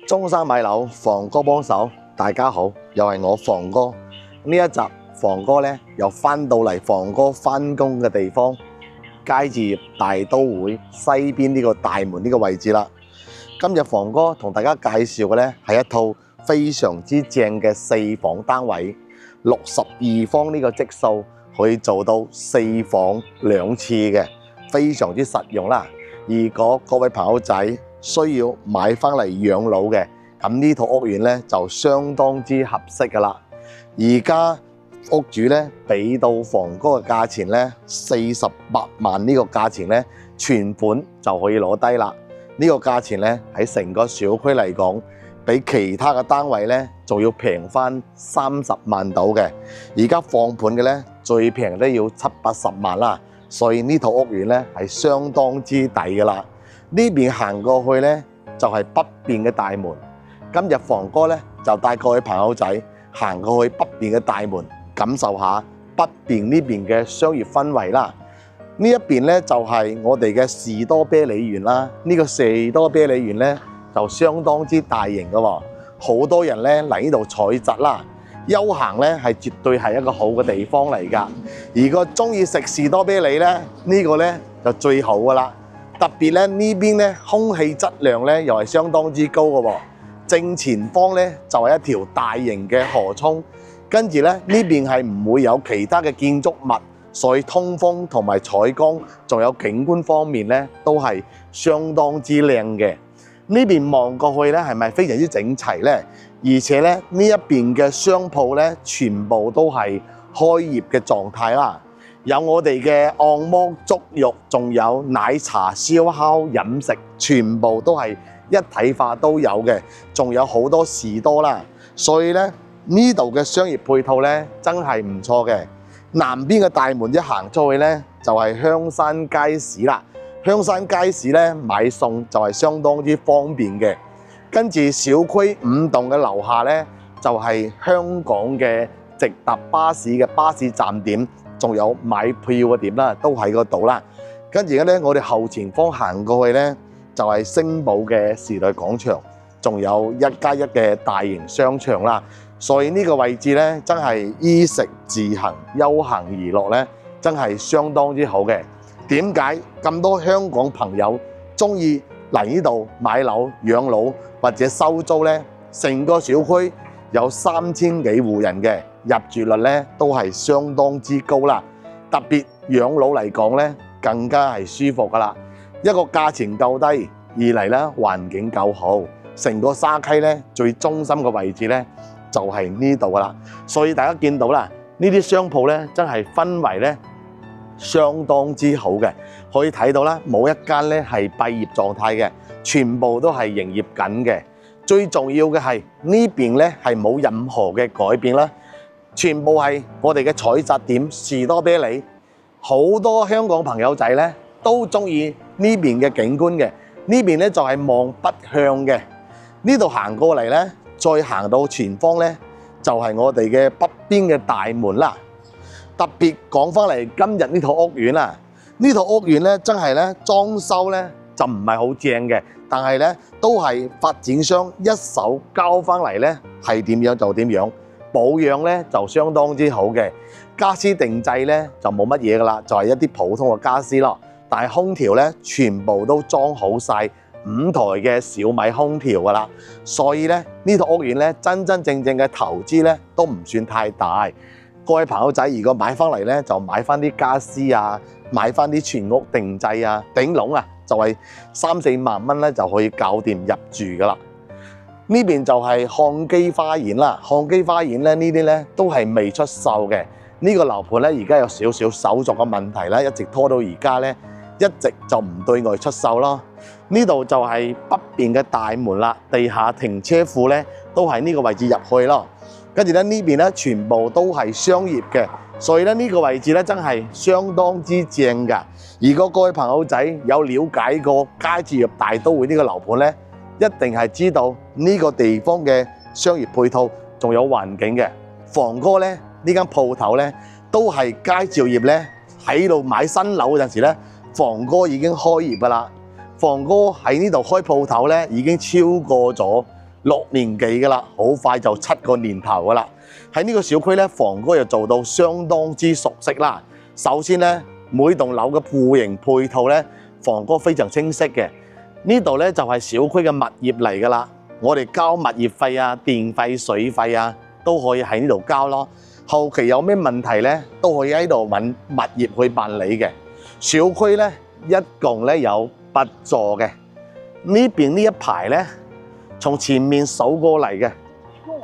中山買樓，房哥幫手，大家好，又係我房哥。呢一集房哥呢又翻到嚟房哥翻工嘅地方，佳置業大都會西邊呢個大門呢個位置啦。今日房哥同大家介紹嘅呢係一套非常之正嘅4房單位，62方呢個積數可以做到4房2廁嘅，非常之實用啦。如果各位朋友仔需要買翻嚟養老嘅，咁呢套屋苑呢就相當之合適噶啦。而家屋主呢俾到房哥嘅價錢呢，48萬呢個價錢呢，全款就可以攞低啦。呢個價錢呢喺成個小區嚟講，比其他嘅單位呢仲要平翻30萬到嘅。而家放盤嘅呢，最平都要70-80萬啦，所以呢套屋苑呢係相當之抵噶啦。呢邊行過去呢，就係北邊嘅大門。今日房哥呢，就帶各位朋友仔行過去北邊嘅大門，感受下北邊呢邊嘅商業氛圍啦。呢一邊呢，就係我哋嘅士多啤梨園啦。呢個士多啤梨園呢，就相當之大型嘅喎，好多人呢嚟呢度採摘啦。休閒呢係絕對係一個好嘅地方嚟㗎。如果中意食士多啤梨呢，呢個呢就最好㗎啦。特別咧呢邊咧空氣質量咧又係相當之高嘅喎，正前方咧就係一條大型嘅河涌，跟住咧呢邊係唔會有其他嘅建築物，所以通風同埋採光，仲有景觀方面咧都係相當之靚嘅。呢邊望過去咧係咪非常之整齊咧？而且咧呢一邊嘅商鋪咧全部都係開業嘅狀態啦。有我哋嘅按摩、足浴，仲有奶茶、燒烤、飲食，全部都係一體化都有嘅，仲有好多士多啦。所以咧呢度嘅商業配套咧真係唔錯嘅。南邊嘅大門一行出去咧就係香山街市啦。香山街市咧買餸就係相當之方便嘅。跟住小區5棟嘅樓下咧就係香港嘅直達巴士嘅巴士站點。仲有買票嘅點啦，都喺嗰度啦。跟住咧，我哋後前方行過去咧，就係星寶嘅時代廣場，仲有1+1嘅大型商場啦。所以呢個位置咧，真係衣食住行、休閒娛樂咧，真係相當之好嘅。點解咁多香港朋友中意嚟呢度買樓、養老或者收租咧？成個小區有3000幾戶人嘅。入住率咧都係相當之高啦，特別養老嚟講咧更加係舒服噶啦。一個價錢夠低，二嚟咧環境夠好，成個沙溪咧最中心嘅位置咧就係呢度噶啦。所以大家見到啦，呢啲商鋪咧真係氛圍咧相當之好嘅，可以睇到啦，冇一間咧係閉業狀態嘅，全部都係營業緊嘅。最重要嘅係呢邊咧係冇任何嘅改變啦。全部係我哋嘅採摘點士多啤梨，好多香港朋友仔咧都中意呢邊嘅景觀嘅。呢邊咧就係望北向嘅，呢度行過嚟咧，再行到前方咧就係我哋嘅北邊嘅大門啦。特別講翻嚟今日呢套屋苑啦，呢套屋苑咧真係咧裝修咧就唔係好正嘅，但係咧都係發展商一手交翻嚟咧，係點樣就點樣。保養咧就相當之好嘅，家私定製咧就冇乜嘢噶啦，就係一啲普通嘅家私咯。但係空調咧全部都裝好晒5台嘅小米空調噶啦，所以咧呢套屋苑咧真真正正嘅投資咧都唔算太大。各位朋友仔如果買翻嚟咧，就買翻啲家私啊，買翻啲全屋定製啊，頂籠啊就係3-4萬蚊咧就可以搞掂入住噶啦。呢邊就係漢基花園啦，漢基花園咧呢啲咧都係未出售嘅。呢個樓盤咧而家有少少手續嘅問題啦，一直拖到而家咧，一直就唔對外出售咯。呢度就係北邊嘅大門啦，地下停車庫咧都喺呢個位置入去咯。跟住咧呢邊咧全部都係商業嘅，所以咧呢個位置咧真係相當之正㗎。如果各位朋友仔有了解過佳置業大都會呢個樓盤咧，一定係知道呢個地方嘅商業配套，仲有環境嘅。房哥咧呢間鋪頭咧都係佳置業咧喺度買新樓嗰陣時咧，房哥已經開業㗎啦。房哥喺呢度開鋪頭咧已經超過咗6年幾㗎啦，好快就7個年頭㗎啦。喺呢個小區咧，房哥又做到相當之熟悉啦。首先咧，每棟樓嘅戶型配套咧，房哥非常清晰嘅。呢度咧就係小區嘅物業嚟㗎啦。我哋交物業費啊、電費、水費啊，都可以喺呢度交咯。後期有咩問題咧，都可以喺度揾物業去辦理嘅。小區咧一共咧有8座嘅。呢邊呢一排咧，從前面數過嚟嘅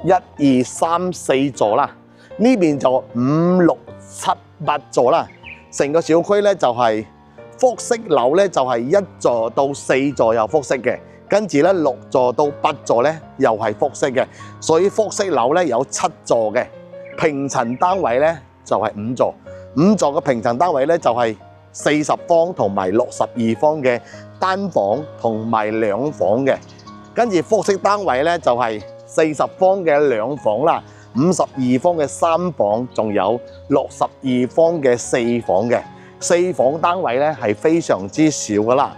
1、2、3、4座啦，呢邊就5、6、7、8座啦。成個小區咧就係複式樓咧，就係1座到4座有複式嘅，跟住咧6座到8座咧又係複式嘅，所以複式樓咧有7座嘅。平層單位咧就係5座，5座嘅平層單位咧就係40方同埋62方嘅單房同埋2房嘅，跟住複式單位咧就係40方嘅2房啦，52方嘅3房，仲有62方嘅4房嘅。4房單位咧係非常之少噶啦，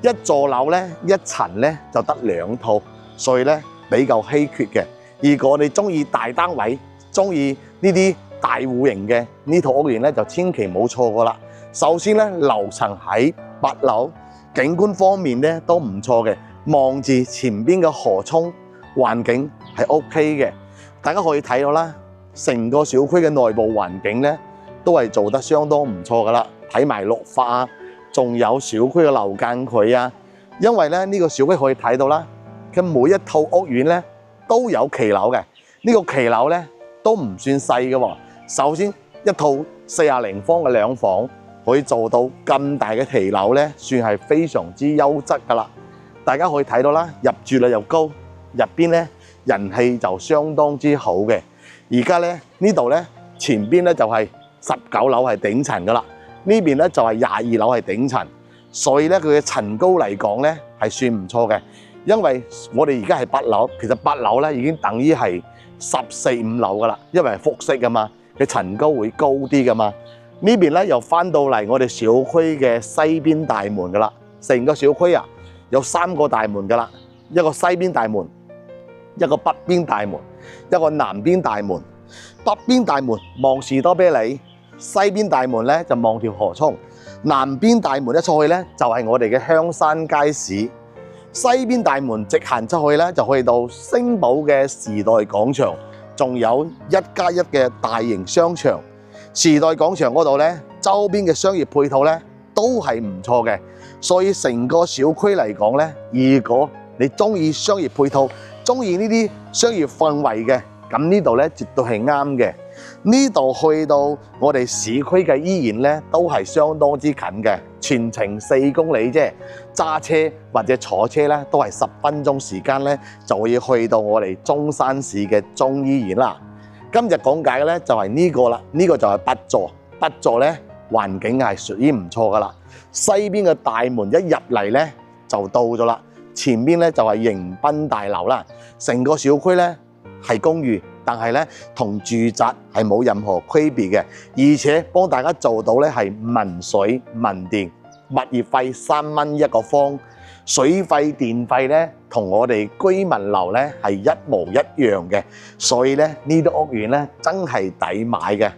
一座樓咧一層咧就得2套，所以咧比較稀缺嘅。如果你中意大單位，中意呢啲大戶型嘅呢套屋苑咧，就千祈冇錯過啦。首先咧，樓層喺8樓，景觀方面咧都唔錯嘅，望住前邊嘅河涌，環境係 OK 嘅。大家可以睇到啦，成個小區嘅內部環境咧都係做得相當唔錯噶啦。睇埋綠化啊，仲有小區嘅樓間距啊。因為咧呢個小區可以睇到啦，佢每一套屋苑咧都有騎樓嘅。呢個騎樓咧都唔算細嘅喎。首先一套40方嘅2房可以做到咁大嘅騎樓咧，算係非常之優質噶啦。大家可以睇到啦，入住率又高，入邊咧人氣就相當之好嘅。而家咧呢度咧前邊咧就係19樓係頂層噶啦，呢邊咧就係22樓係頂層，所以咧佢嘅層高嚟講咧係算唔錯嘅。因為我哋而家係8樓，其實8樓咧已經等於係14、15樓噶啦，因為係複式噶嘛，佢層高會高啲噶嘛。呢邊咧又翻到嚟我哋小區嘅西邊大門噶啦，成個小區啊有3個大門噶啦，一個西邊大門，一個北邊大門，一個南邊大門。北邊大門望士多啤梨，西邊大門咧就望條河涌，南邊大門一出去咧就係我哋嘅香山街市。西邊大門直行出去咧，就去到星寶嘅時代廣場，仲有1+1嘅大型商場。時代廣場嗰度咧，周邊嘅商業配套咧都係唔錯嘅，所以成個小區嚟講咧，如果你中意商業配套，中意呢啲商業氛圍嘅，咁呢度咧絕對係啱嘅。呢度去到我哋市區嘅醫院咧，都係相當之近嘅，全程4公里啫。揸車或者坐車咧，都係10分鐘時間咧，就會去到我哋中山市嘅中醫院啦。今日講解嘅咧就係呢個啦，呢個就係8座，8座咧環境係屬於唔錯噶啦。西邊嘅大門一入嚟咧就到咗啦，前邊咧就係迎賓大樓啦。成個小區咧係公寓，但係咧同住宅係冇任何區別嘅，而且幫大家做到咧係民水民電，物業費3蚊一個方，水費電費咧同我哋居民樓咧係一模一樣嘅，所以咧呢啲屋苑咧真係抵買嘅。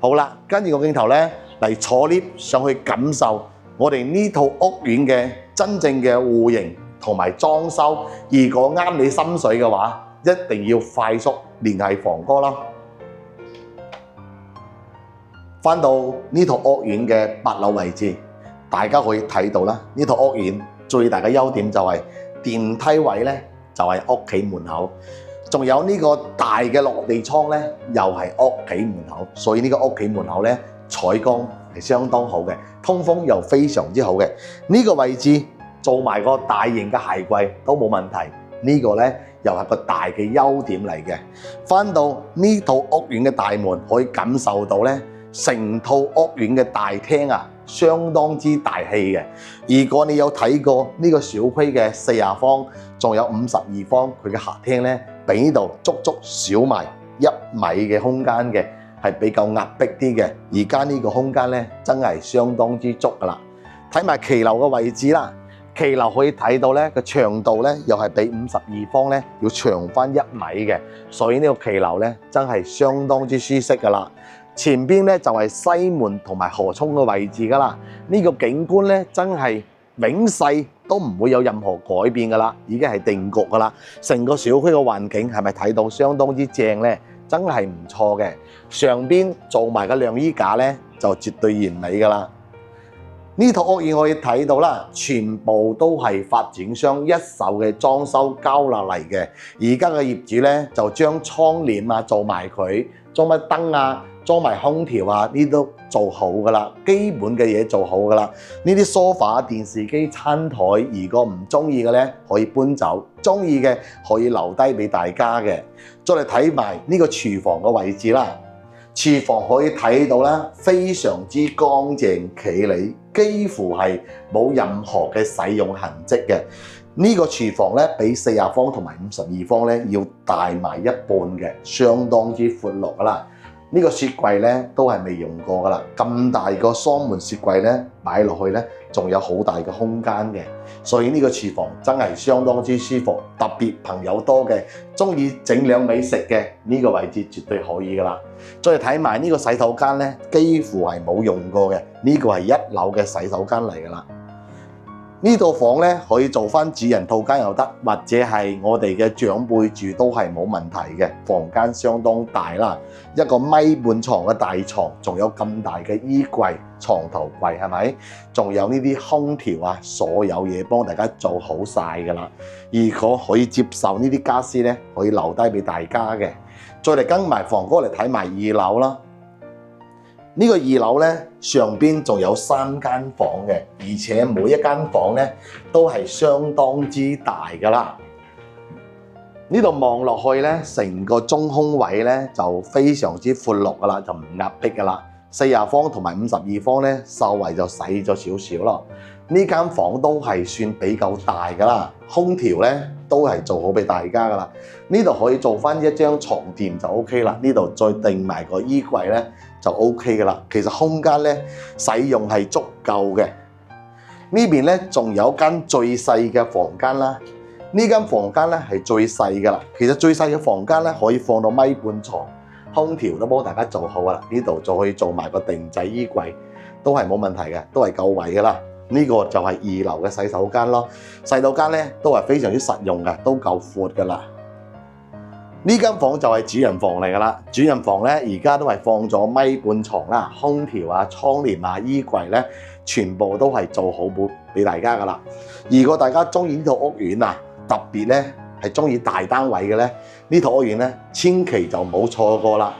好啦，跟住個鏡頭咧嚟坐 lift 上去感受我哋呢套屋苑嘅真正嘅戶型同埋裝修。如果啱你心水嘅話，一定要快速聯繫房哥啦。返到呢套屋苑嘅8樓位置，大家可以睇到啦。呢套屋苑最大嘅優點就係電梯位咧，就係屋企門口，仲有呢個大嘅落地窗咧，又係屋企門口。所以呢個屋企門口咧，採光係相當好嘅，通風又非常之好嘅。呢個位置做埋個大型嘅鞋櫃都冇問題。呢個咧又係個大嘅優點嚟嘅。返到呢套屋苑嘅大門，可以感受到咧，成套屋苑嘅大廳啊，相當之大氣嘅。如果你有睇過呢個小區嘅40方，仲有52方，佢嘅客廳咧，比呢度足足少埋1米嘅空間嘅，係比較壓迫啲嘅。而家呢個空間咧，真係相當之足噶啦。睇埋騎樓嘅位置啦，騎樓可以睇到咧個長度咧又係比52方咧要長翻1米嘅，所以呢個騎樓咧真係相當之舒適噶啦。前邊咧就係西門同埋河涌嘅位置噶啦，呢個景觀咧真係永世都唔會有任何改變噶啦，已經係定局噶啦。成個小區嘅環境係咪睇到相當之正咧？真係唔錯嘅。上邊做埋個晾衣架咧就絕對完美噶啦。呢套屋苑可以睇到啦，全部都係發展商一手嘅裝修交落嚟嘅。而家嘅業主咧就將窗簾啊做埋佢，裝乜燈啊，裝埋空調啊，呢都做好噶啦，基本嘅嘢做好噶啦。呢啲梳化、電視機、餐台，如果唔中意嘅咧可以搬走，中意嘅可以留低俾大家嘅。再嚟睇埋呢個廚房嘅位置啦。廚房可以睇到啦，非常之乾淨企理，幾乎係冇任何嘅使用痕跡嘅。呢個廚房咧比40方同埋52方咧要大埋一半嘅，相當之闊落噶啦。呢個雪櫃咧都係未用過噶啦，咁大個雙門雪櫃咧擺落去咧仲有好大嘅空間嘅，所以呢個廚房真係相當之舒服，特別朋友多嘅，中意整兩味食嘅呢個位置絕對可以噶啦。再睇埋呢個洗手間咧，幾乎係冇用過嘅，呢個係1樓嘅洗手間嚟噶啦。呢套房咧可以做翻主人套間又得，或者係我哋嘅長輩住都係冇問題嘅。房間相當大啦，一個米半床嘅大床，仲有咁大嘅衣櫃、床頭櫃係咪？仲有呢啲空調啊，所有嘢幫大家做好晒噶啦。如果可以接受呢啲家私咧，可以留低俾大家嘅。再嚟跟埋房哥嚟睇埋2樓啦。呢個2樓咧，上邊仲有3間房嘅，而且每一間房咧都係相當之大噶啦。呢度望落去咧，成個中空位咧就非常之闊落噶啦，就唔壓迫噶啦。40方同埋52方咧，稍微就細咗少少咯。呢間房都係算比較大噶啦，空調咧都係做好俾大家噶啦。呢度可以做翻一張床墊就 OK 啦，呢度再訂埋個衣櫃咧就 OK 噶啦。其實空間咧使用係足夠嘅。呢邊咧仲有間最細嘅房間啦，呢間房間咧係最細噶啦。其實最細嘅房間咧可以放到米半床，空調都幫大家做好噶啦。呢度就可以做埋個定製衣櫃，都係冇問題嘅，都係夠位噶啦。呢個就係2樓嘅洗手間咯，洗手間咧都係非常之實用嘅，都夠闊噶啦。呢間房就係主人房嚟噶啦，主人房咧而家都係放咗米半床啦，空調啊、窗簾啊、衣櫃咧，全部都係做好俾大家噶啦。如果大家中意呢套屋苑啊，特別咧係中意大單位嘅咧，呢套屋苑咧千祈就冇錯過啦。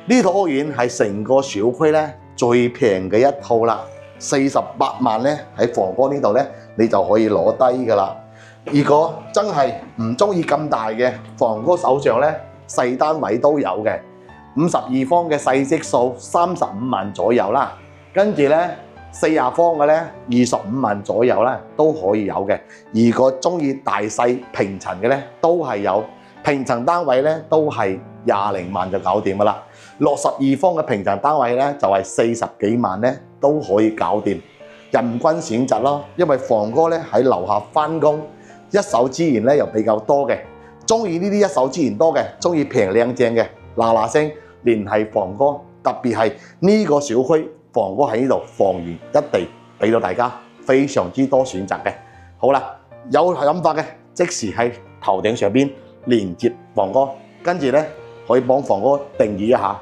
呢套屋苑係成個小區咧最平嘅一套啦。48萬咧喺房哥呢度咧，你就可以攞低噶啦。如果真係唔中意咁大嘅，房哥手上咧細單位都有嘅，52方嘅細積數35萬左右啦。跟住咧40方嘅咧25萬左右啦，都可以有嘅。如果中意大細平層嘅咧，都係有平層單位咧，都係20萬就搞掂噶啦。62方嘅平層單位咧，就係40幾萬咧。都可以搞掂，人均選擇咯。因為房哥咧喺樓下翻工，一手資源咧又比較多嘅，中意呢啲一手資源多嘅，中意平靚正嘅，嗱嗱聲聯繫房哥。特別係呢個小區，房哥喺呢度房源一地俾到大家非常之多選擇嘅。好啦，有諗法嘅即時喺頭頂上邊連接房哥，跟住咧可以幫房哥定義一下。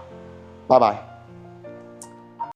拜拜。